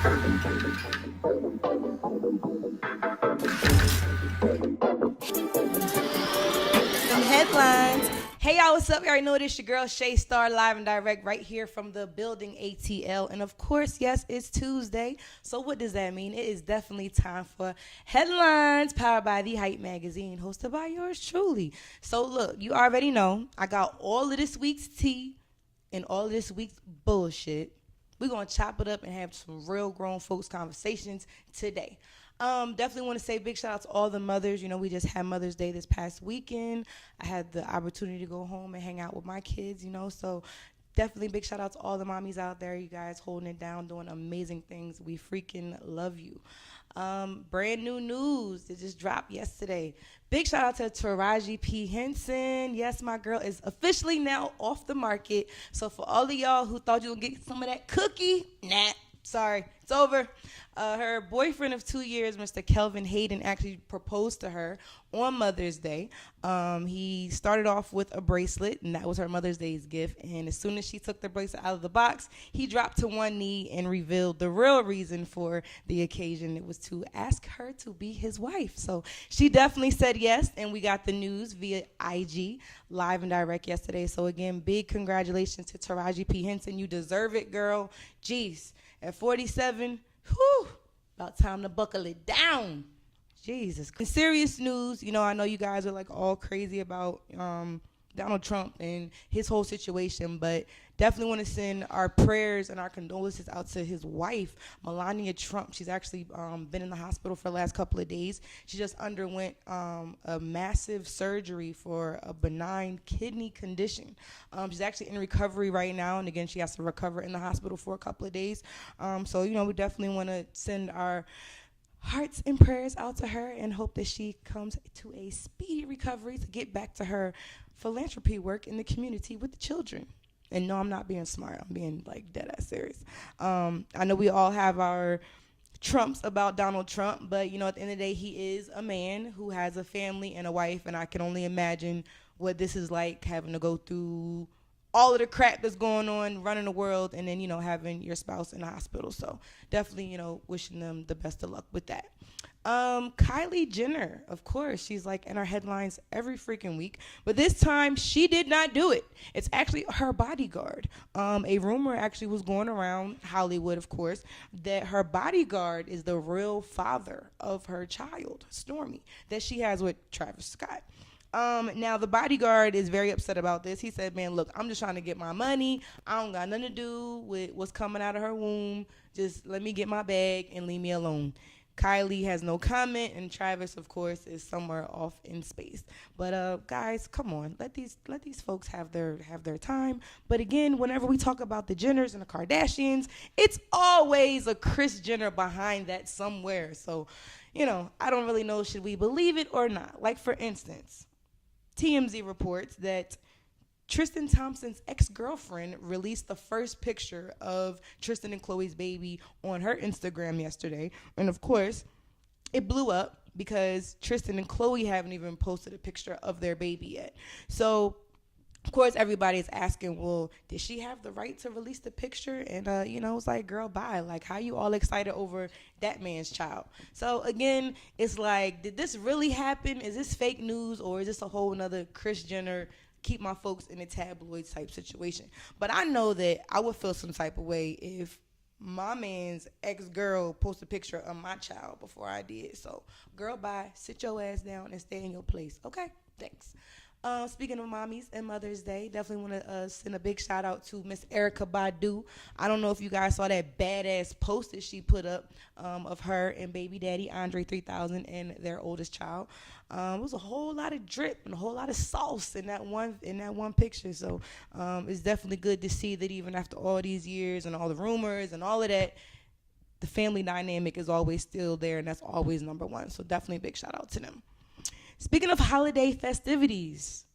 Some headlines. Hey y'all, what's up? You already know this your girl Shaystar live and direct right here from the building ATL. And of course, yes, it's Tuesday. So what does that mean? It is definitely time for headlines powered by the Hype magazine, hosted by yours truly. So look, you already know I got all of this week's tea and all of this week's bullshit. We're gonna chop it up and have some real grown folks conversations today. Definitely want to say big shout out to all the mothers. You know, we just had Mother's Day this past weekend. I had the opportunity to go home and hang out with my kids, you know, so definitely big shout out to all the mommies out there. You guys holding it down, doing amazing things. We freaking love you. Brand new news that just dropped yesterday. Big shout out to Taraji P. Henson. Yes, my girl is officially now off the market. So for all of y'all who thought you would get some of that cookie, nah. Sorry, it's over. Her boyfriend of 2 years, Mr. Kelvin Hayden, actually proposed to her on Mother's Day. He started off with a bracelet, and that was her Mother's Day's gift. And as soon as she took the bracelet out of the box, he dropped to one knee and revealed the real reason for the occasion. It was to ask her to be his wife. So she definitely said yes, and we got the news via IG, live and direct yesterday. So again, big congratulations to Taraji P. Henson. You deserve it, girl. Jeez. At 47, whew, about time to buckle it down. Jesus. In serious news, you know, I know you guys are like all crazy about Donald Trump and his whole situation, but definitely want to send our prayers and our condolences out to his wife, Melania Trump. She's actually been in the hospital for the last couple of days. She just underwent a massive surgery for a benign kidney condition. She's actually in recovery right now, and again, she has to recover in the hospital for a couple of days. So, you know, we definitely want to send our hearts and prayers out to her and hope that she comes to a speedy recovery to get back to her philanthropy work in the community with the children. And no, I'm not being smart. I'm being like dead ass serious. I know we all have our trumps about Donald Trump, but you know, at the end of the day, he is a man who has a family and a wife, and I can only imagine what this is like, having to go through all of the crap that's going on, running the world, and then, you know, having your spouse in the hospital. So definitely, you know, wishing them the best of luck with that. Kylie Jenner, of course, she's like in our headlines every freaking week, but this time she did not do it. It's actually her bodyguard. A rumor actually was going around Hollywood, of course, that her bodyguard is the real father of her child, Stormy, that she has with Travis Scott. Now the bodyguard is very upset about this. He said, man, look, I'm just trying to get my money. I don't got nothing to do with what's coming out of her womb. Just let me get my bag and leave me alone. Kylie has no comment, and Travis, of course, is somewhere off in space. But guys, come on, let these folks have their time. But again, whenever we talk about the Jenners and the Kardashians, it's always a Kris Jenner behind that somewhere. So, you know, I don't really know, should we believe it or not? Like, for instance, TMZ reports that Tristan Thompson's ex-girlfriend released the first picture of Tristan and Khloe's baby on her Instagram yesterday. And of course, it blew up because Tristan and Khloe haven't even posted a picture of their baby yet. So, of course, everybody's asking, well, did she have the right to release the picture? And, you know, it's like, girl, bye. Like, how you all excited over that man's child? So, again, it's like, did this really happen? Is this fake news, or is this a whole nother Kris Jenner keep my folks in a tabloid type situation? But I know that I would feel some type of way if my man's ex-girl posted a picture of my child before I did. So, girl, bye. Sit your ass down and stay in your place. Okay? Thanks. Speaking of mommies and Mother's Day, definitely want to send a big shout out to Miss Erykah Badu. I don't know if you guys saw that badass post that she put up of her and baby daddy Andre 3000 and their oldest child. It was a whole lot of drip and a whole lot of sauce in that one picture. So it's definitely good to see that even after all these years and all the rumors and all of that, the family dynamic is always still there, and that's always number one. So definitely a big shout out to them. Speaking of holiday festivities,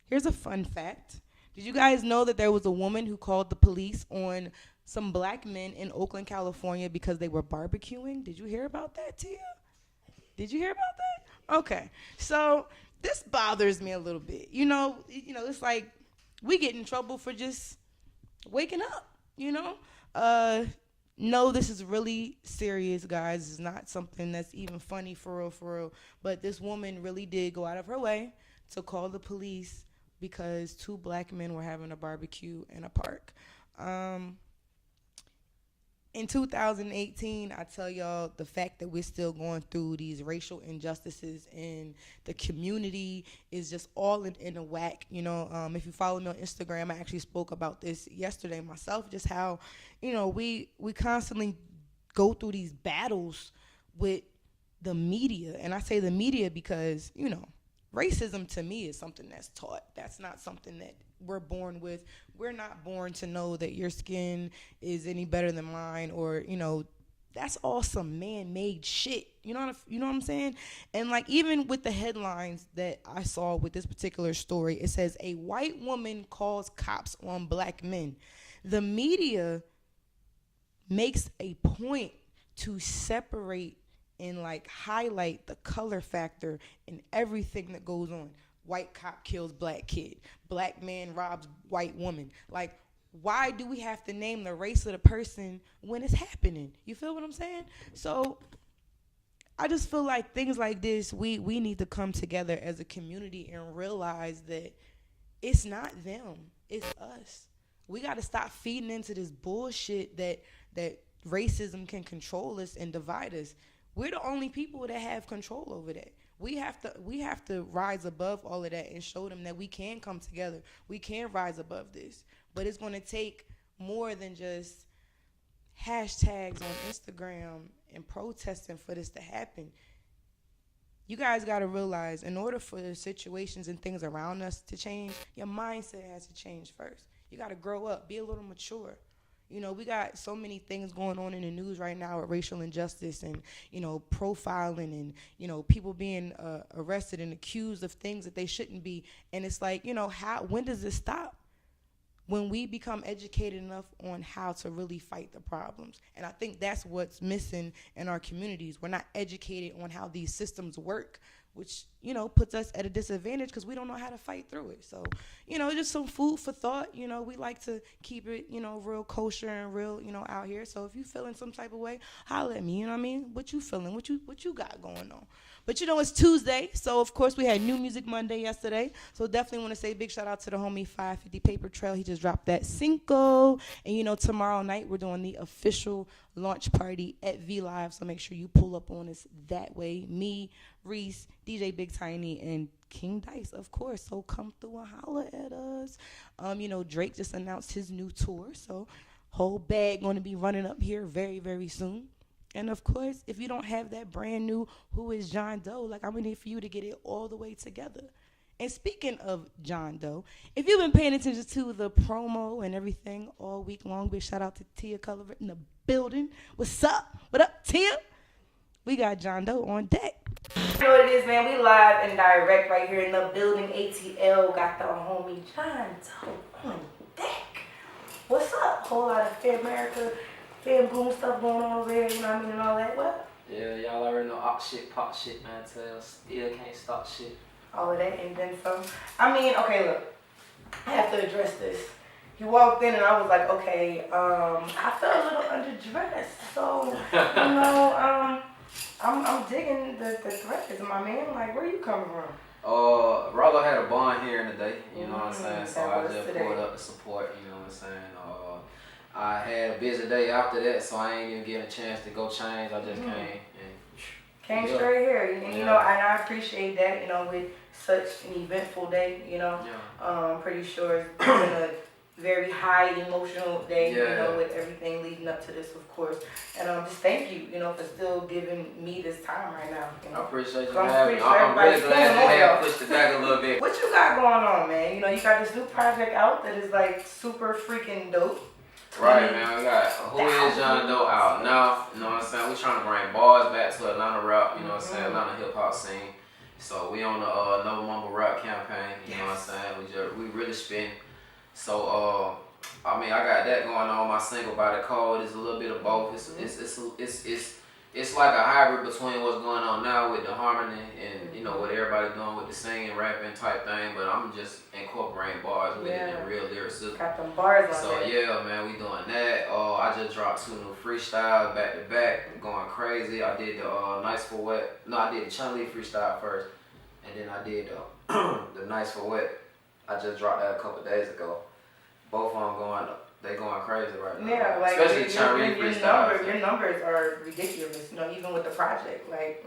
here's a fun fact. Did you guys know that there was a woman who called the police on some black men in Oakland, California because they were barbecuing? Did you hear about that, Tia? Did you hear about that? Okay. So this bothers me a little bit. You know, it's like we get in trouble for just waking up, you know? no, this is really serious, guys. It's not something that's even funny for real, for real. But this woman really did go out of her way to call the police because two black men were having a barbecue in a park. Um, in 2018, I tell y'all the fact that we're still going through these racial injustices in the community is just all in a whack. If you follow me on Instagram, I actually spoke about this yesterday myself, just how, we constantly go through these battles with the media. And I say the media because, racism to me is something that's taught. That's not something that we're born with. We're not born to know that your skin is any better than mine, or that's all some man-made shit. You know what I'm saying? And like, even with the headlines that I saw with this particular story, it says a white woman calls cops on black men. The media makes a point to separate and like highlight the color factor in everything that goes on. White cop kills black kid. Black man robs white woman. Like, why do we have to name the race of the person when it's happening? You feel what I'm saying? So I just feel like things like this, we need to come together as a community and realize that it's not them, it's us. We got to stop feeding into this bullshit that racism can control us and divide us. We're the only people that have control over that. We have to rise above all of that and show them that we can come together. We can rise above this. But it's going to take more than just hashtags on Instagram and protesting for this to happen. You guys got to realize, in order for the situations and things around us to change, your mindset has to change first. You got to grow up, be a little mature. We got so many things going on in the news right now with racial injustice and, profiling and, people being arrested and accused of things that they shouldn't be. And it's like, when does this stop? When we become educated enough on how to really fight the problems. And I think that's what's missing in our communities. We're not educated on how these systems work, which, puts us at a disadvantage because we don't know how to fight through it. So, just some food for thought. We like to keep it, real kosher and real, out here. So if you feeling some type of way, holler at me, you know what I mean? What you feeling? What you got going on? But it's Tuesday, so of course we had New Music Monday yesterday. So definitely want to say big shout out to the homie 550 Paper Trail. He just dropped that Cinco. And tomorrow night we're doing the official launch party at V Live. So make sure you pull up on us that way. Me, Reese, DJ Big Tiny, and King Dice, of course. So come through and holler at us. Drake just announced his new tour, so whole bag going to be running up here very, very soon. And of course, if you don't have that brand new Who is John Doe, like, I'm going to need for you to get it all the way together. And speaking of John Doe, if you've been paying attention to the promo and everything all week long, big shout out to Tia Culliver in the building. What's up? What up, Tia? We got John Doe on deck. You know what it is, man. We live and direct right here in the building. ATL got the homie John Doe on deck. What's up? Whole lot of Fair America, Fair Boom stuff going on over here, you know what I mean, and all that. What? Yeah, y'all already know op shit, pop shit, man. Still can't stop shit. All of that and then some. I mean, okay, look. I have to address this. He walked in and I was like, okay, I felt a little underdressed. So, I'm digging the threads, my man. Like, where you coming from? Rollo had a bond here in the day, you know what I'm saying? So I just pulled up to support, you know what I'm saying? I had a busy day after that, so I ain't even getting a chance to go change. I just came straight here, and and I appreciate that, with such an eventful day, I'm pretty sure it's been a very high emotional day, with everything leading up to this, of course. And just thank you, for still giving me this time right now. I appreciate you having me. I'm really glad you have pushed it back a little bit. What you got going on, man? You got this new project out that is like super freaking dope. Right, man. We got Who is John Doe out now. You know what I'm saying? We trying to bring bars back to Atlanta rap. You know what I'm saying? Atlanta hip hop scene. So we on the No Mumble Rap campaign. You know what I'm saying? We really spin. So I got that going on. My single by the code is a little bit of both. It's it's like a hybrid between what's going on now with the harmony and what everybody doing with the singing, rapping type thing. But I'm just incorporating bars with it and real lyricism. Got them bars on So yeah, man, we doing that. I just dropped 2 new freestyles back to back, going crazy. I did the Nice for Wet. No, I did the Chun Li freestyle first, and then I did the Nice for Wet. I just dropped that a couple days ago. Both of them going crazy right now. Yeah, like especially Chun Li freestyle. Your numbers are ridiculous. Even with the project, like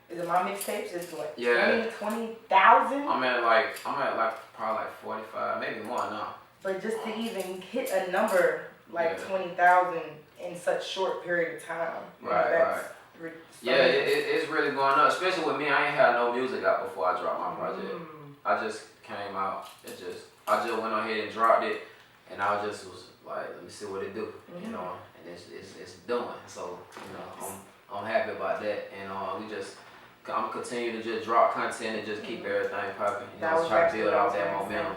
is it my mixtapes? It's what 20,000. I'm at like probably like 45, maybe more now. But just to even hit a number like 20,000 in such short period of time, right. It's really going up. Especially with me, I ain't had no music out before I dropped my project. I just came out. I just went ahead and dropped it, and I just was like, let me see what it do, and it's doing. So I'm happy about that, and I'm continuing to just drop content and just keep everything popping. Try to build out that momentum.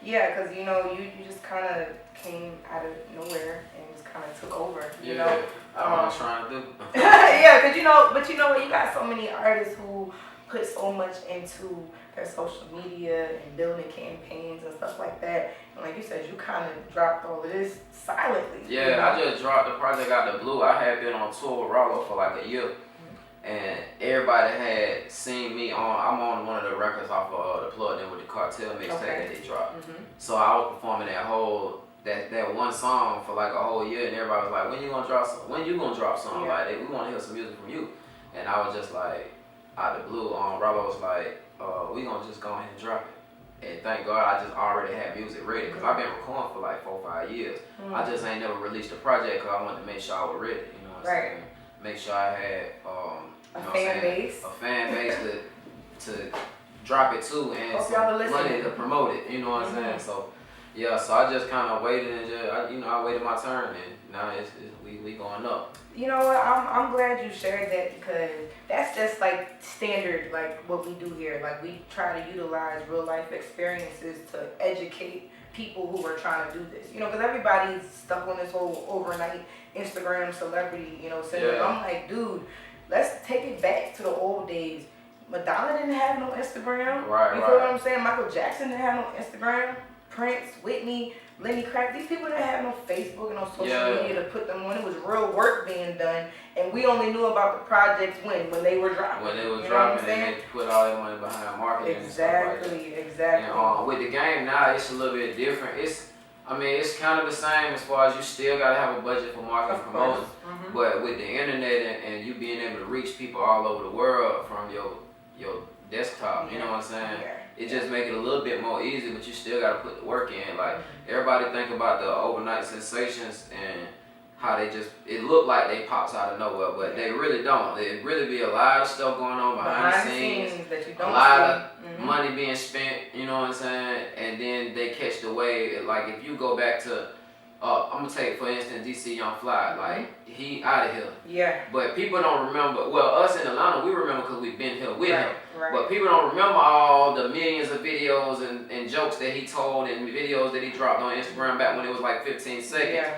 Yeah, because you just kind of came out of nowhere and just kind of took over. That's what I'm trying to do. Yeah, because but what, you got so many artists who put so much into their social media and building campaigns and stuff like that. And like you said, you kind of dropped all of this silently. Yeah, I just dropped the project out the blue. I had been on tour with Rollo for like a year. And everybody had seen me I'm on one of the records off of the Plug In with the Cartel mixtape that they dropped. So I was performing that one song for like a whole year, and everybody was like, when you gonna drop something like that? We want to hear some music from you. And I was just like, out the blue, Rollo was like, we gonna just go ahead and drop it. And thank God I just already had music ready, because I've been recording for like 4 or 5 years. I just ain't never released a project because I wanted to make sure I was ready, what I'm saying? Make sure I had a fan base to drop it to, and some money to promote it, what I'm saying? So yeah, so I just kind of waited and I waited my turn, and now we going up. You know what? I'm glad you shared that, because that's just like standard, like what we do here. Like we try to utilize real life experiences to educate people who are trying to do this. Because everybody's stuck on this whole overnight Instagram celebrity, syndrome. I'm like, dude, let's take it back to the old days. Madonna didn't have no Instagram. You feel what I'm saying? Michael Jackson didn't have no Instagram. Prince, Whitney, Lenny Kravitz, these people didn't have no Facebook and no social media to put them on. It was real work being done, and we only knew about the projects when they were dropping. When they were dropping, and they put all their money behind marketing. Exactly. And with the game now, it's a little bit different. It's kind of the same as far as you still gotta have a budget for marketing and promotion. But with the internet and you being able to reach people all over the world from your desktop, you know what I'm saying? It just make it a little bit more easy, but you still gotta put the work in. Like everybody think about the overnight sensations and how it look like they pops out of nowhere, but they really don't. There really be a lot of stuff going on behind the scenes that you don't a lot of money being spent, you know what I'm saying? And then they catch the wave. Like if you go back to, I'm gonna take for instance DC Young Fly, like he out of here. Yeah. But people don't remember. Well, us in Atlanta, we remember because we've been here with him. But people don't remember all the millions of videos and jokes that he told and videos that he dropped on Instagram back when it was like 15 seconds.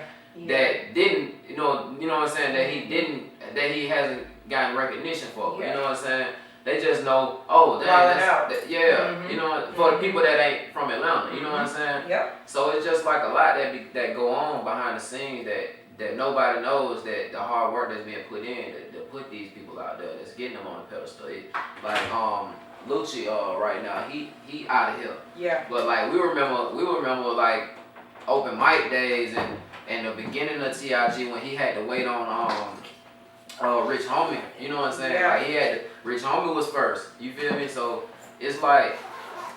That didn't, you know what I'm saying? That he hasn't gotten recognition for. You know what I'm saying? They just know, oh, dang, for the people that ain't from Atlanta, you know what I'm saying? So it's just like a lot that go on behind the scenes that nobody knows, that the hard work that's being put in to put these people out there, that's getting them on the pedestal. Like Lucci right now, he out of here. But like we remember like open mic days and the beginning of TIG when he had to wait on Rich Homie, you know what I'm saying? Like Rich Homie was first, you feel me? So it's like,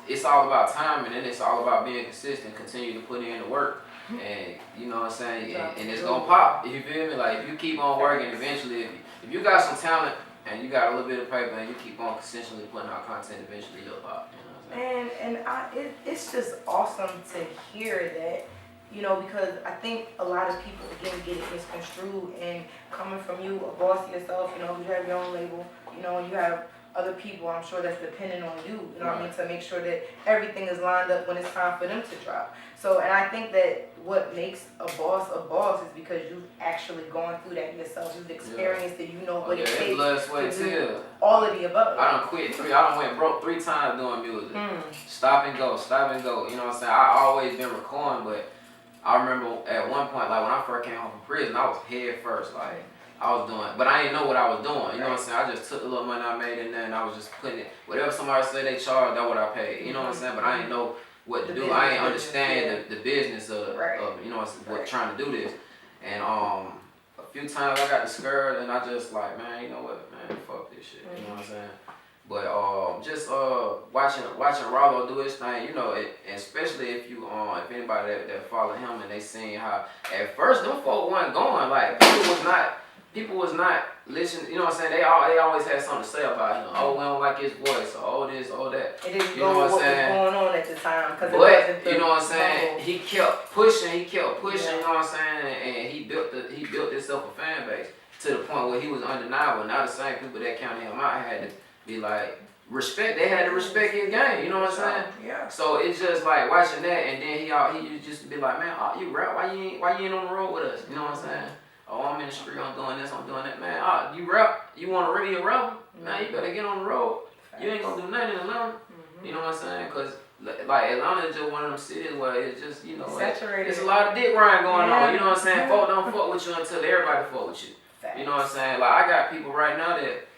it's all about timing, and it's all about being consistent, continue to put in the work, and you know what I'm saying? And it's gonna pop, you feel me? Like if you keep on working, eventually, if you got some talent and you got a little bit of paper and you keep on consistently putting out content, eventually you'll pop, you know what I'm saying? It's just awesome to hear that. Because I think a lot of people, again, get it misconstrued, and coming from you, a boss yourself, you have your own label, you have other people, I'm sure, that's depending on you, you know what I mean, to make sure that everything is lined up when it's time for them to drop. So, and I think that what makes a boss is because you've actually gone through that yourself. You've experienced it. You know what it takes blood, sweat, to do tears. all of the above. I done quit I done went broke 3 times doing music. Stop and go, stop and go. You know what I'm saying? I always been recording, but I remember at one point, like when I first came home from prison, I was head first, like I was doing, but I didn't know what I was doing. You know what I'm saying? I just took the little money I made in there and I was just putting it, whatever somebody said they charged, that's what I paid. You know what I'm saying? But I didn't know what to do. I didn't understand the business of you know, what trying to do this. And a few times I got discouraged and I just like, man, you know what, man, fuck this shit. You know what I'm saying? But just watching Rollo do his thing, you know, and especially if you if anybody that follow him and they seen how at first them folk wasn't going, like people was not listening, you know what I'm saying? They always had something to say about him. Oh, we don't like his voice, or oh this, oh that. It didn't you know what I'm saying? Going on at the time, but you know what I'm saying? He kept pushing, you know what I'm saying? And he built himself a fan base to the point where he was undeniable. Now the same people that counted him out had to be like respect. They had to respect his game. You know what I'm saying? Yeah. So it's just like watching that, and then he used just to be like, man, oh, you rap? Why you ain't on the road with us? You know what I'm saying? Oh, I'm in the street, I'm doing this, I'm doing that. Man, you rap? You want to really a rapper? Man, you better get on the road. You ain't gonna do nothing in Atlanta. You know what I'm saying? Cause like Atlanta is just one of them cities where it's just, you know, saturated. It's a lot of dick riding going on. You know what I'm saying? Folk don't fuck with you until everybody fuck with you. You know what I'm saying? Like I got people right now that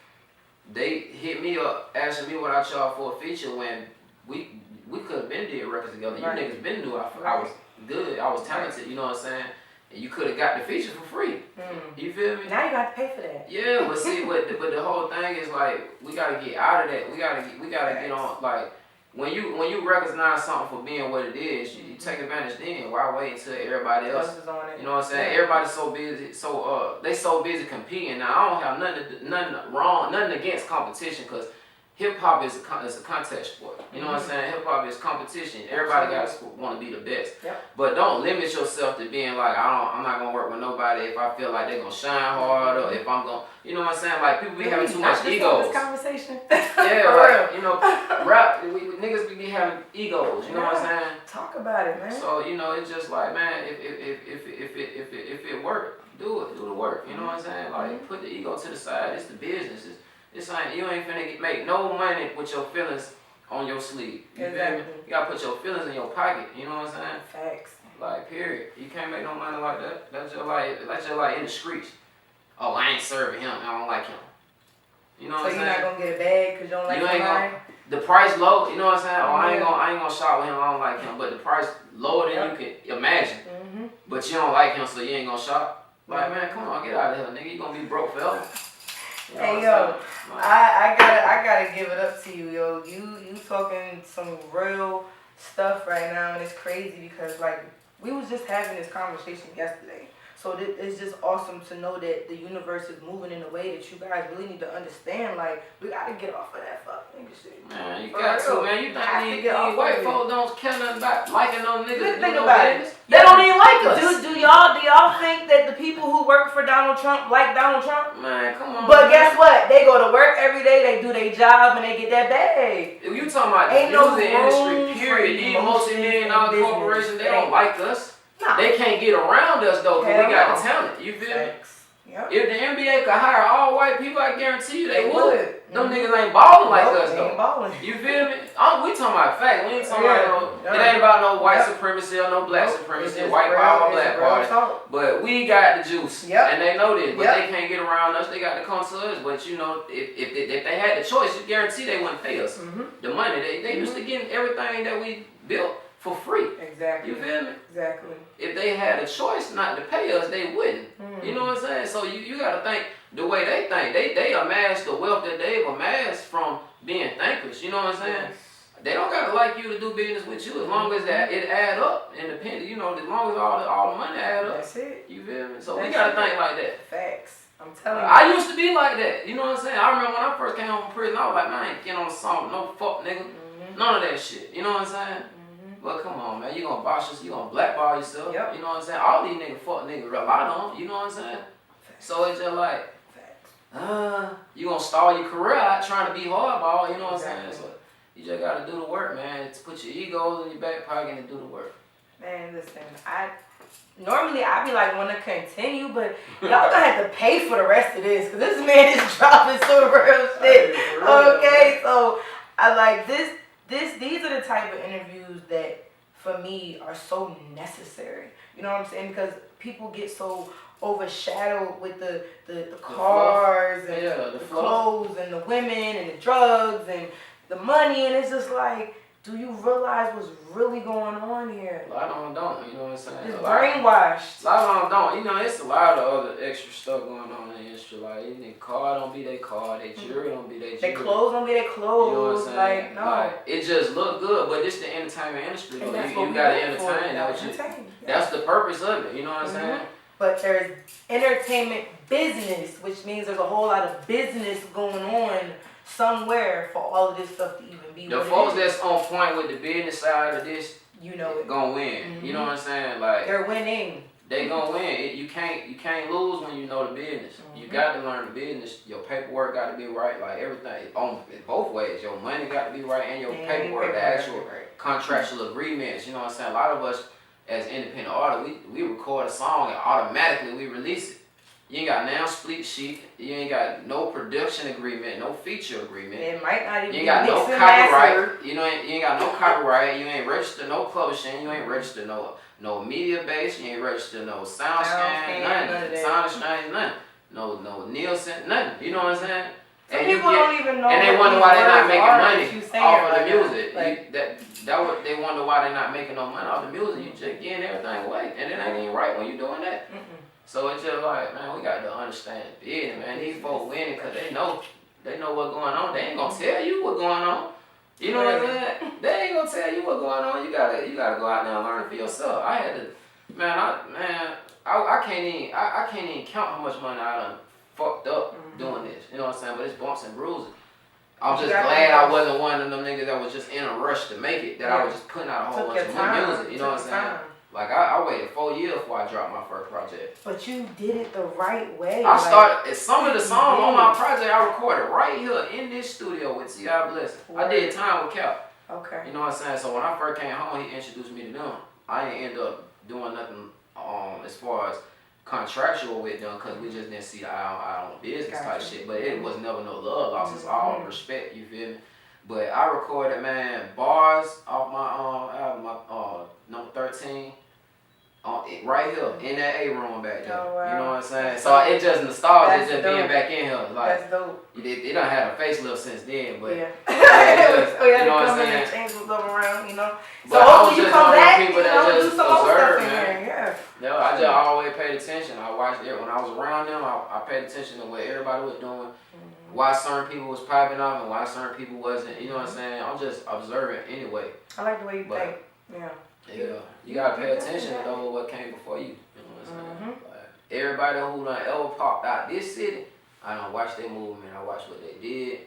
they hit me up asking me what I charge for a feature when we could have been did records together. You niggas been knew I was good, I was talented. You know what I'm saying? And you could have got the feature for free. You feel me? Now you got to pay for that. Yeah, but see, but the whole thing is like we gotta get out of that. We gotta get on like. When you recognize something for being what it is, you take advantage then. Why wait until everybody else is on it? You know what I'm saying? Everybody's so busy, they so busy competing. Now I don't have nothing against competition, because hip hop is a contest sport. You know what I'm saying? Hip hop is competition. Everybody got to want to be the best. But don't limit yourself to being like, I'm not gonna work with nobody if I feel like they're gonna shine hard, or if I'm gonna, you know what I'm saying? Like people be having too much egos. This conversation. Yeah, like, you know, rap, niggas be having egos. You know what I'm saying? Talk about it, man. So you know, it's just like, man, if it work, do the work. You know what I'm saying? Like put the ego to the side. It's the business. You ain't finna make no money with your feelings on your sleeve. You feel me? You gotta put your feelings in your pocket. You know what I'm saying? Facts. Like period. You can't make no money like that. That's just like in the streets. Oh, I ain't serving him. I don't like him. You know what I'm saying? So you're not gonna get a bag because you don't like him. The price low. You know what I'm saying? Oh, I ain't gonna shop with him. I don't like him. But the price lower than you can imagine. But you don't like him, so you ain't gonna shop. Like man, come on, get out of here, nigga. You gonna be broke forever. You know hey yo, I gotta give it up to you, yo. You talking some real stuff right now, and it's crazy because like we was just having this conversation yesterday. So it's just awesome to know that the universe is moving in a way that you guys really need to understand. Like we gotta get off of that fuck nigga shit. Man, you got to, man. You think these white folks don't care nothing about liking them niggas? Think about it. They don't even like us. Do y'all think that the people who work for Donald Trump like Donald Trump? Man, come on. But guess what? They go to work every day. They do their job and they get that bag. If you talking about the music industry, period, these multi-million-dollar corporations, they don't like us. No. They can't get around us though, because we got the talent. You feel me? Yep. If the NBA could hire all white people, I guarantee you they would. Them niggas ain't balling like us though. Ain't balling. You feel me? We talking about fact. We ain't talking about no. It ain't about no white supremacy or no black supremacy, white power, black power. But we got the juice, and they know this. But they can't get around us. They got to come to us. But you know, if they had the choice, you guarantee they wouldn't pay us the money. They used to getting everything that we built for free. Exactly. You feel me? Exactly. If they had a choice not to pay us, they wouldn't. You know what I'm saying? So you got to think the way they think. They amass the wealth that they've amassed from being thankers. You know what I'm saying? They don't got to like you to do business with you as long as that it add up independent. You know, as long as all the money add up. That's it. You feel me? So we got to think like that. Facts. I'm telling you. I used to be like that. You know what I'm saying? I remember when I first came home from prison, I was like, man, I ain't getting on the song, no fuck nigga. None of that shit. You know what I'm saying? But come on, man, you gonna boss yourself, you gonna blackball yourself. Yep. You know what I'm saying? All these niggas fuck niggas rely on, you know what I'm saying? So it's just like, you gonna stall your career out trying to be hardball, you know what I'm saying? Exactly. So you just gotta do the work, man. To put your egos in your back pocket and do the work. Man, listen, normally I be like want to continue, but y'all gonna have to pay for the rest of this because this man is dropping some real shit. Okay, so I like this. These are the type of interviews that for me are so necessary. You know what I'm saying? Because people get so overshadowed with the cars and the clothes and the women and the drugs and the money, and it's just like, do you realize what's really going on here? A lot of them don't, you know what I'm saying? It's brainwashed. A lot of them don't. You know, it's a lot of other extra stuff going on in the industry. Like, their car don't be their car, their jewelry don't be their jewelry. Their clothes don't be their clothes. You know what I'm saying? Like, no. Like, it just look good, but it's the entertainment industry. And You gotta entertain. That's the purpose of it, you know what I'm saying? But there's entertainment business, which means there's a whole lot of business going on somewhere for all of this stuff to even be. The folks that's on point with the business side of this, you know, gonna win. You know what I'm saying? Like, they're winning. They gonna win. You can't lose when you know the business. You got to learn the business. Your paperwork got to be right. Like everything on both ways. Your money got to be right, and your paperwork, the actual contractual agreements. You know what I'm saying? A lot of us as independent artists, we record a song and automatically we release it. You ain't got now split sheet. You ain't got no production agreement, no feature agreement. It might not even. You ain't got no copyright. You ain't got no copyright. You ain't registered no publishing. You ain't registered no media base. You ain't registered no sound scan, nothing. Sound exchange, nothing. No Nielsen, nothing. You know what I'm saying? Some people don't even know. And they wonder why they're not making money off of the like music. Like, they wonder why they're not making no money off the music. You just getting everything away, and it ain't even right when you doing that. So it's just like, man, we got to understand business, man. These folks winning because they know what's going on. They ain't gonna tell you what's going on. You know what I'm saying? They ain't gonna tell you what's going on. You gotta go out there and learn it for yourself. I had to, I can't even count how much money I done fucked up doing this. You know what I'm saying? But it's bumps and bruises. I'm just glad I wasn't one of them niggas that was just in a rush to make it. That I was just putting out a whole bunch of music. You know what I'm saying? Like, I waited 4 years before I dropped my first project. But you did it the right way. I started, some of the songs on my project I recorded right here in this studio with T.I. Blessing. I did time with Cap. Okay. You know what I'm saying? So when I first came home, he introduced me to them. I didn't end up doing nothing as far as contractual with them because we just didn't see the eye on business type shit. But it was never no love loss. It's all respect, you feel me? But I recorded, man, bars off my album, number 13. Right here in that A room back there. Oh, wow. You know what I'm saying? So it just nostalgia, That's just dope. being back in here. Like, that's dope. It done had a facelift since then, but yeah. You know what I'm saying? Change some stuff around, you know. But so hopefully you come back, people you that know, just do some more stuff observe, in man. here. Yeah. No, I just always paid attention. I watched it when I was around them. I paid attention to what everybody was doing, why certain people was popping off and why certain people wasn't. You know what I'm saying? I'm just observing anyway. I like the way you think. Yeah. Yeah, you gotta pay attention to know what came before you. You know what I'm saying? Like, everybody who done ever popped out this city, I done watched their movement. I watched what they did,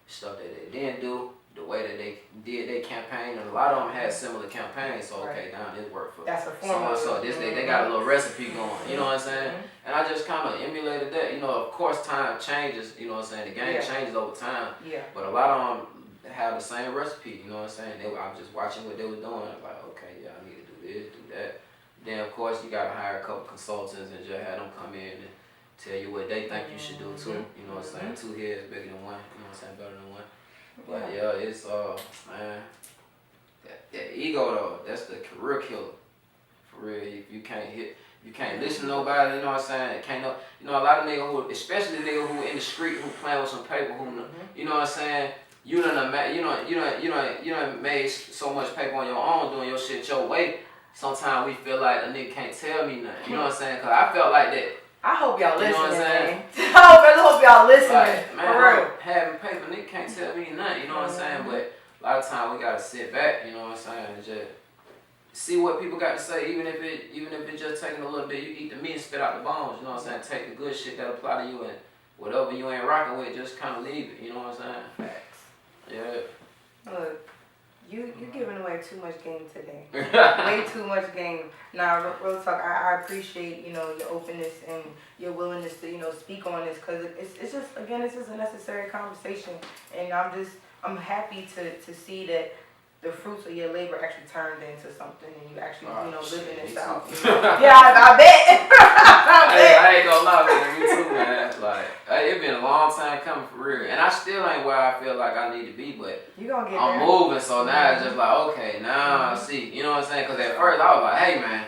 stuff that they didn't do, the way that they did their campaign, and a lot of them had similar campaigns. So okay, now this worked for that's a formula. So this they got a little recipe going. You know what I'm saying? And I just kind of emulated that. You know, of course, time changes. You know what I'm saying? The game changes over time. Yeah. But a lot of them have the same recipe. You know what I'm saying? I was just watching what they were doing. I'm like, okay, yeah, I need to do this, do that. Then of course you gotta hire a couple consultants and just have them come in and tell you what they think you should do too. You know what I'm saying? 2 heads bigger than one. You know what I'm saying? Better than one. But yeah, it's man, that ego though, that's the career killer. For real, if you can't listen to nobody, you know what I'm saying? Can't know, you know, a lot of niggas who, especially niggas who in the street who playing with some paper, who you know what I'm saying? You done made so much paper on your own doing your shit your way. Sometimes we feel like a nigga can't tell me nothing. You know what I'm saying? Cause I felt like that. I hope y'all listening. You know what I'm saying? I really hope y'all listening. Like, man, for real. Having paper, nigga can't tell me nothing. You know what I'm saying? But a lot of times we gotta sit back. You know what I'm saying? And just see what people got to say, even if it just taking a little bit. You eat the meat and spit out the bones. You know what I'm saying? Take the good shit that apply to you, and whatever you ain't rocking with, just kind of leave it. You know what I'm saying? Facts. Yeah. Look, You giving away too much game today. Way too much game. Now, real talk. I appreciate your openness and your willingness to speak on this because it's just again it's just a necessary conversation, and I'm happy to see that the fruits of your labor actually turned into something, and you actually living this out. Yeah, I bet. Hey, I ain't gonna lie, man. Me too, man. Like, it been a long time coming for real, and I still ain't where I feel like I need to be, but you gonna get I'm there. moving. So now it's just like, okay, now I see. You know what I'm saying? Because at first I was like, hey, man,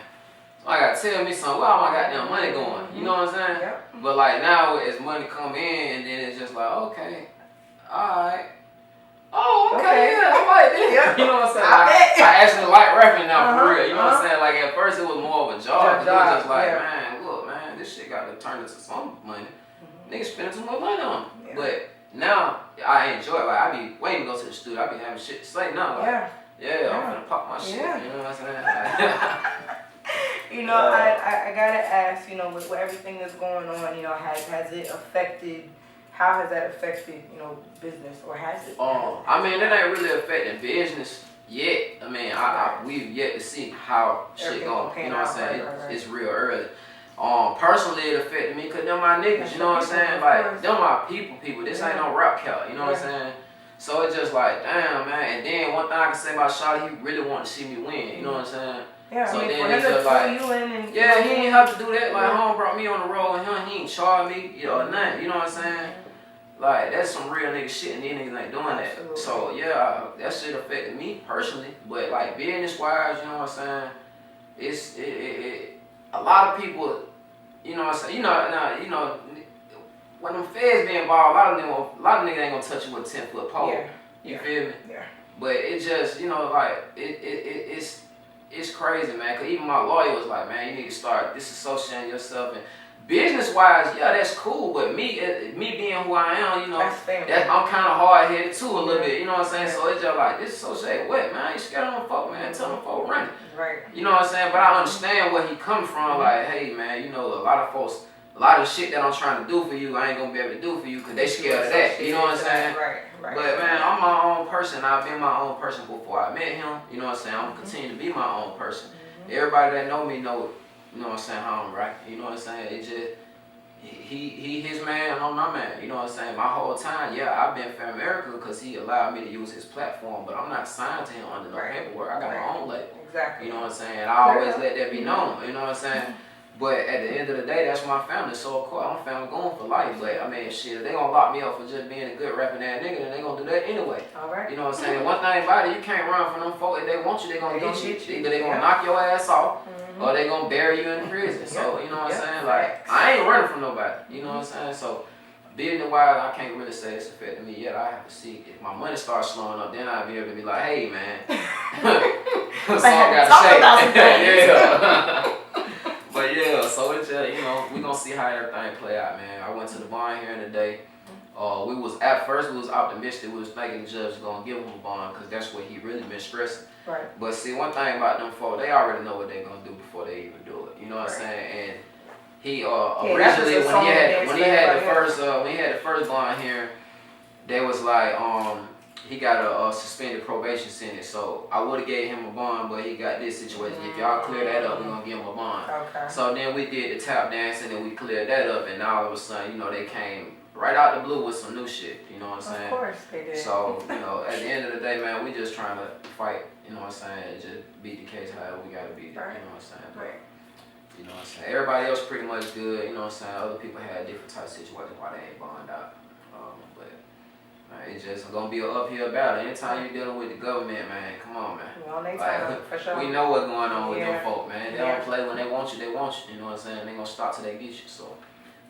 I gotta tell me something. Where all my goddamn money going? You know what I'm saying? Yep. But like now, as money come in, and then it's just like, okay, all right. Oh, okay, yeah, I like this. Yeah. You know what I'm saying? I actually like rapping now for real. You know what I'm saying? Like at first it was more of a job. It was just like, man, look, man, this shit got to turn into some money. Niggas spending too much money on it. But now I enjoy it. Like I be waiting to go to the studio. I be having shit to say now. Like, yeah, I'm gonna pop my shit. You know what I'm saying? I gotta ask. With everything that's going on, has it affected? How has that affected, business, or has it? I mean, it ain't really affecting business yet. I mean, we've yet to see how shit going. You know what I'm saying? It's real early. Personally, it affected me because they're my niggas. You know what I'm saying? Like, they're my people. This ain't no rap cat. You know what I'm saying? So it's just like, damn, man. And then one thing I can say about Shawty, he really wanted to see me win. You know what I'm saying? Yeah, so I mean, then it's just like, he ain't have to do that. Like, home brought me on the road, and he ain't charged me, or nothing. You know what I'm saying? Like, that's some real nigga shit, and these niggas ain't doing that. So, yeah, that shit affected me personally. But, like, business-wise, you know what I'm saying? A lot of people, you know what I'm saying? When them feds be involved, a lot of niggas ain't gonna touch you with a 10-foot pole. Yeah. You feel me? Yeah. But it just, it's crazy, man. Cause even my lawyer was like, man, you need to start disassociating yourself and business-wise, yeah, that's cool. But me being who I am, I'm kind of hard-headed too a little bit. You know what I'm saying? So it's just like disassociate what, man? You scared of them folk, man? Tell them folk run it. Right. You know what I'm saying? But I understand where he comes from. Like, hey, man, a lot of shit that I'm trying to do for you, I ain't gonna be able to do for you because they scared of that. You know what I'm saying? Right. But man, I'm my own person. I've been my own person before I met him. You know what I'm saying? I'm gonna continue to be my own person. Everybody that know me know, you know what I'm saying, how I'm right. You know what I'm saying? It just he his man, I'm my man. You know what I'm saying? My whole time, I've been for America because he allowed me to use his platform, but I'm not signed to him under no paperwork. I got my own label. Exactly. You know what I'm saying? I always let that be known. You know what I'm saying? But at the end of the day, that's my family. So of course, I'm family going for life. But I mean, shit, if they gonna lock me up for just being a good rapping ass nigga, then they gonna do that anyway. All right. You know what I'm saying? One thing about it, you can't run from them folk. If they want you, they gonna get you. Either they gonna knock your ass off, or they gonna bury you in prison. So you know what I'm saying? Like, I ain't running from nobody. You know what I'm saying? So business wise, I can't really say it's affecting me yet. I have to see if my money starts slowing up. Then I'll be able to be like, hey man, that's all I gotta say. Yeah. But yeah, so it's just, we gonna see how everything play out, man. I went to the bond hearing today. At first we was optimistic. We was thinking the judge was gonna give him a bond because that's what he really been stressing. Right. But see, one thing about them folks, they already know what they gonna do before they even do it. You know what I'm saying? And he originally when he had the first bond hearing, they was like he got a suspended probation sentence, so I would have gave him a bond, but he got this situation. If y'all clear that up, we're gonna give him a bond. Okay. So then we did the tap dancing and we cleared that up, and now all of a sudden, they came right out the blue with some new shit. You know what I'm saying? Of course they did. So, at the end of the day, man, we just trying to fight, you know what I'm saying, and just beat the case however we gotta beat it. Right. You know what I'm saying? But, Right. you know what I'm saying? Everybody else pretty much good, you know what I'm saying? Other people had different types of situations why they ain't bond out. But it's just gonna be an uphill battle. Anytime you're dealing with the government, man, come on, man. Well, they time, for sure. We know what's going on with them folk, man. They Yeah. don't play when they want you, they want you. You know what I'm saying? They gonna stop till they get you. So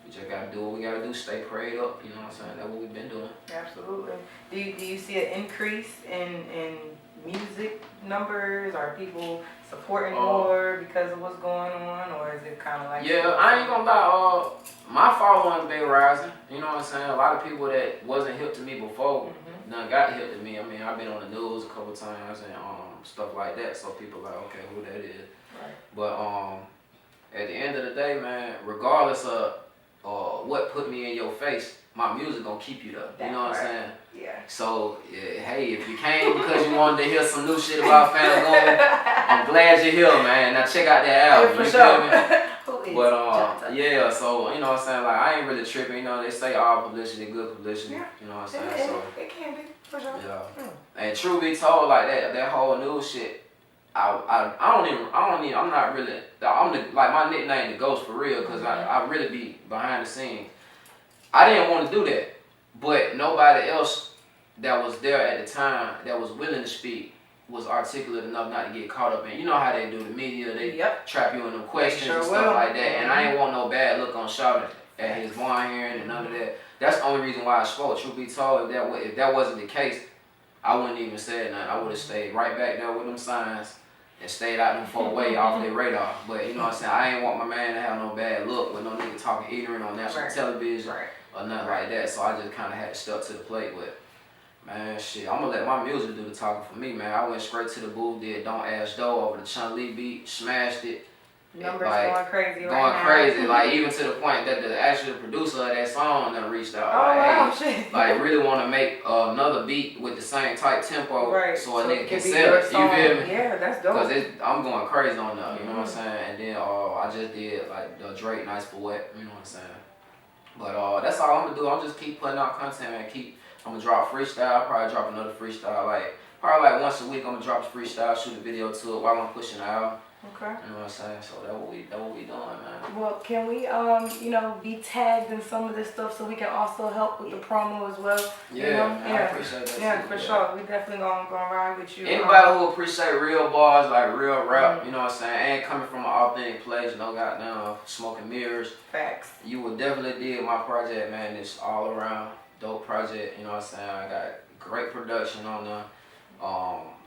we just gotta do what we gotta do, stay prayed up, you know what I'm saying? That's what we've been doing. Absolutely. Do you see an increase in music numbers? Are people supporting more because of what's going on, or is it kind of like? Yeah, I ain't gonna lie. My following been rising. You know what I'm saying? A lot of people that wasn't hip to me before, done got hip to me. I mean, I've been on the news a couple times and stuff like that. So people like, okay, who that is? Right. But at the end of the day, man, regardless of what put me in your face, my music gonna keep you there. You know what I'm saying? Yeah. So, hey, if you came because you wanted to hear some new shit about Fam Goon, I'm glad you're here, man. Now check out that album. For you sure. feel me? But yeah, so you know what I'm saying. Like I ain't really tripping. You know they say all publicity, good publicity. Yeah. You know what I'm saying. So it can be for sure. yeah. And truth be told, like that whole new shit. I'm not really. Like my nickname the Ghost for real, cause I really be behind the scenes. I didn't want to do that, but nobody else that was there at the time that was willing to speak was articulate enough not to get caught up in. You know how they do the media, they trap you in them questions and stuff like that. And I ain't want no bad look on Shawty at his blind hearing and none of that. That's the only reason why I spoke. Truth be told, if that wasn't the case, I wouldn't even said nothing. I would have stayed right back there with them signs and stayed out them far away off their radar. But you know what I'm saying? I ain't want my man to have no bad look with no nigga talking ignorant on national television or nothing like that. So I just kind of had to step to the plate with, man, shit, I'm gonna let my music do the talking for me, man. I went straight to the booth, did Don't Ask Doe over the Chun-Li beat, smashed it. Numbers like, going crazy right going now. crazy, like even to the point that the actual producer of that song done reached out. Oh, like, wow, hey, shit. like really want to make another beat with the same type tempo, so a nigga can be sell it. You feel me? Yeah, that's dope. Cause I'm going crazy on that. You know what I'm saying? And then I just did like the Drake Nice for Wet. You know what I'm saying? But that's all I'm gonna do. I'm just keep putting out content, man. I'm gonna drop freestyle. Probably drop another freestyle. Probably like once a week. I'm gonna drop a freestyle, shoot a video to it while I'm pushing the album. Okay. You know what I'm saying? So that's what we doing, man. Well, can we be tagged in some of this stuff so we can also help with the promo as well? Yeah, I appreciate that. Yeah, too, for sure. We definitely gonna ride with you. Anybody who appreciate real bars, like real rap, you know what I'm saying, and coming from an authentic place, no goddamn smoking mirrors. Facts. You will definitely dig my project, man. It's all around dope project. You know what I'm saying? I got great production on there.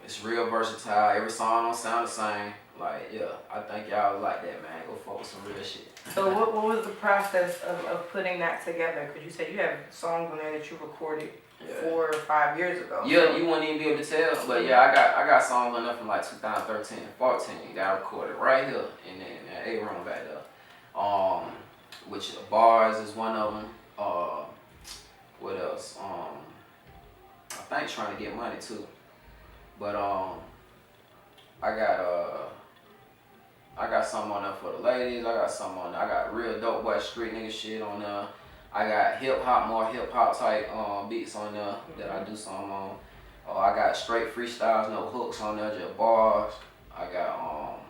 It's real versatile. Every song don't sound the same. Like, yeah, I think y'all like that, man. Go fuck with some real shit. So what was the process of putting that together? Because you said you have songs on there that you recorded 4 or 5 years ago. Yeah, you wouldn't even be able to tell. But yeah, I got songs on there from like 2013 and 14 that I recorded right here in that A-room back there. Which Bars is one of them. What else? I think Trying to Get Money too. But I got something on there for the ladies. I got real dope boy street nigga shit on there. I got more hip hop type beats on there that I do something on. I got straight freestyles, no hooks on there, just bars. I got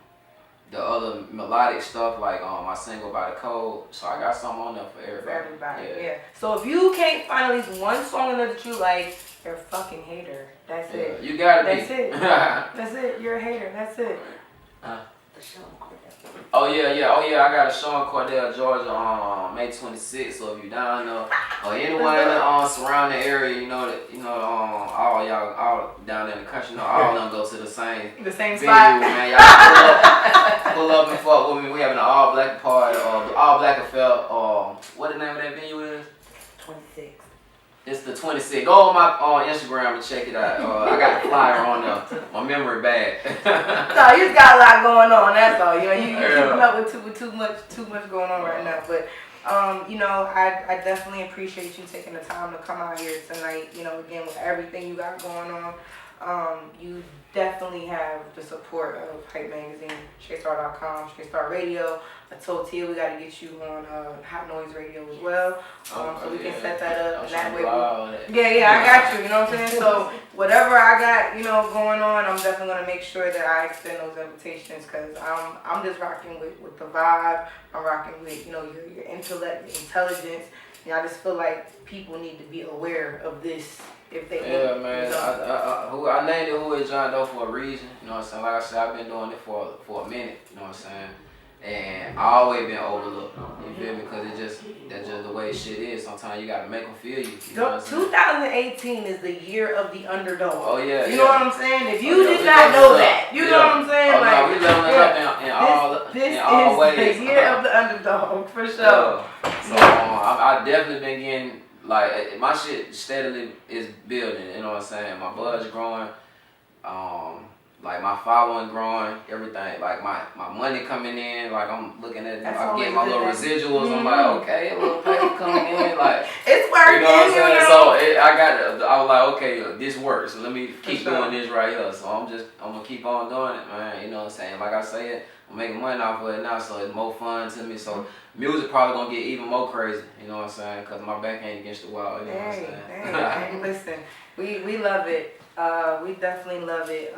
the other melodic stuff like my single by the Code. So I got something on there for everybody. Yeah. So if you can't find at least one song on there that you like, you're a fucking hater. That's it. You gotta be. That's it. That's it. You're a hater. That's it. Oh yeah. I got a show in Cordell, Georgia on May 26th. So if you down there or anyone in the surrounding area, all y'all all down there in the country, all of them go to the same spot. Man, y'all pull up and fuck with me. We having an all black party, all black affair. What the name of that venue is? 26. It's the 26th. Go on my Instagram and check it out. I got the flyer on there. My memory bad. No, you just got a lot going on. That's all. You keeping up with too much going on right now. But I definitely appreciate you taking the time to come out here tonight. Again with everything you got going on, you definitely have the support of Hype Magazine, shaystar.com, Shaystar Radio. I told Tia we got to get you on Hot Noise Radio as well, so we can set that up. And that way, I got you. You know what I'm saying? So whatever I got, going on, I'm definitely gonna make sure that I extend those invitations because I'm just rocking with the vibe. I'm rocking with your intellect, your intelligence. I just feel like people need to be aware of this. If they man. I named it Who Is John Doe for a reason. You know what I'm saying? Like I said, I've been doing it for a minute. You know what I'm saying? And I always been overlooked. You feel me? Because that's just the way shit is. Sometimes you gotta make them feel you. You know what I'm saying? 2018 is the year of the underdog. Oh yeah. You know what I'm saying? If you did not know that, you know what I'm saying? We leveling up in all ways. This is the year of the underdog for sure. So I definitely been getting. Like, my shit steadily is building, you know what I'm saying? My bud's growing, like my following growing, everything. Like my money coming in, like I'm looking at, I'm getting my little residuals. I'm like, okay, a little pay working. You know what I'm saying? You know? So I was like, okay, this works. So let me keep doing this right here. So I'm gonna keep on doing it, man. You know what I'm saying? Like I said, I'm making money off of it now, so it's more fun to me. So music probably gonna get even more crazy. You know what I'm saying? Cause my back ain't against the wall. You know what I'm saying? Hey, listen, we love it. We definitely love it.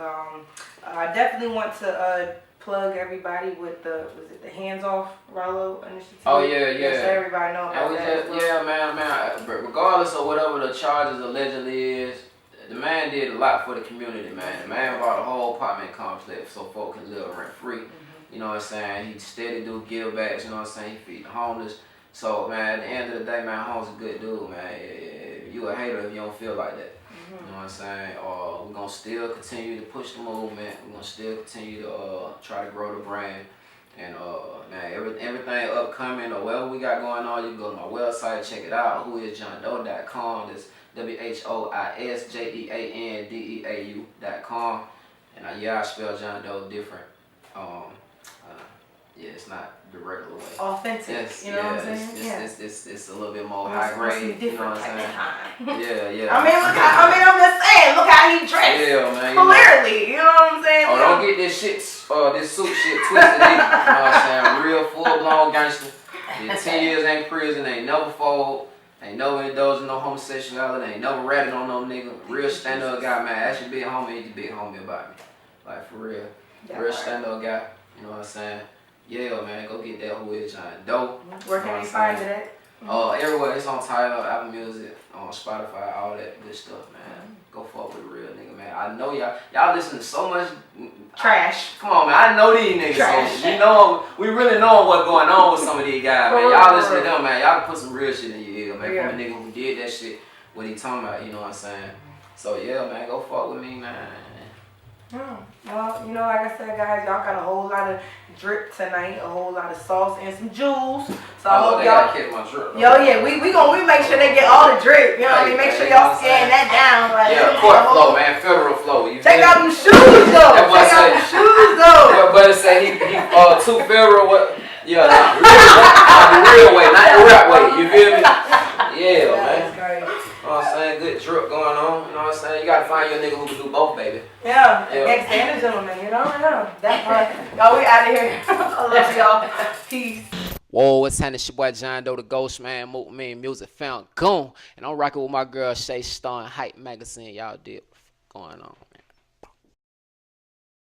I definitely want to plug everybody with the Hands Off Rollo initiative. Oh yeah. Just so everybody know about that. Yeah, man. But regardless of whatever the charges allegedly is, the man did a lot for the community, man. The man bought a whole apartment complex so folks can live rent free. You know what I'm saying? He steady do give backs. You know what I'm saying? He feed the homeless. So man, at the end of the day, man, Holmes a good dude, man. You a hater if you don't feel like that. You know what I'm saying? We're going to still continue to push the movement. We're going to still continue to try to grow the brand. And man, everything upcoming or whatever we got going on, you can go to my website, check it out, whoisjohndoe.com. That's WHOISJEANDEAU.com. And yeah, I spell John Doe different. Yeah, it's not the regular way. Authentic, yes, you know what I'm saying? It's a little bit more high grade. You know what I'm saying? Yeah. I mean, I'm just saying, look how he dressed. Yeah, man. Clearly, you know what I'm saying? Oh, don't get this suit shit twisted either. You know what I'm saying? Real full blown gangster. 10 years ain't prison, ain't never fold, ain't never indulged in no homosexuality, ain't never ratted on no nigga. Real stand up guy, man. Ask your big homie, he's a big homie about me. Like for real. Real stand up guy. You know what I'm saying? Yeah, man, go get that Who Is John Doe. Where can we find it at? Everywhere. It's on Tidal, Apple Music, on Spotify, all that good stuff, man. Go fuck with a real nigga, man. I know y'all listen to so much trash. Come on, man. I know these niggas. Trash. So we really know what's going on with some of these guys, man. Y'all listen to them, man. Y'all can put some real shit in your ear, man. From a nigga who did that shit, what he talking about, you know what I'm saying? So yeah, man, go fuck with me, man. Well, you know, like I said, guys, y'all got a whole lot of drip tonight, a whole lot of sauce and some jewels. So I hope y'all catch my drip. We make sure they get all the drip. You know what I mean? Make sure y'all scan that down. Like, court flow, man, federal flow. Check out them shoes though. Check out them shoes though. But it say he too federal. What? Yeah, the real way, not the rap way. You feel me? Yeah, man. You know what I'm saying? Good drip going on. You know what I'm saying? You gotta find your nigga who can do both, baby. Yeah. Stand a gentleman, you know? Yeah. That's right. Y'all, we out of here. I love y'all. Peace. Whoa, what's happening? It's your boy John Doe, the Ghost Man, Movement Music Found Gone. And I'm rocking with my girl shaystar and Hype Magazine. Y'all did going on.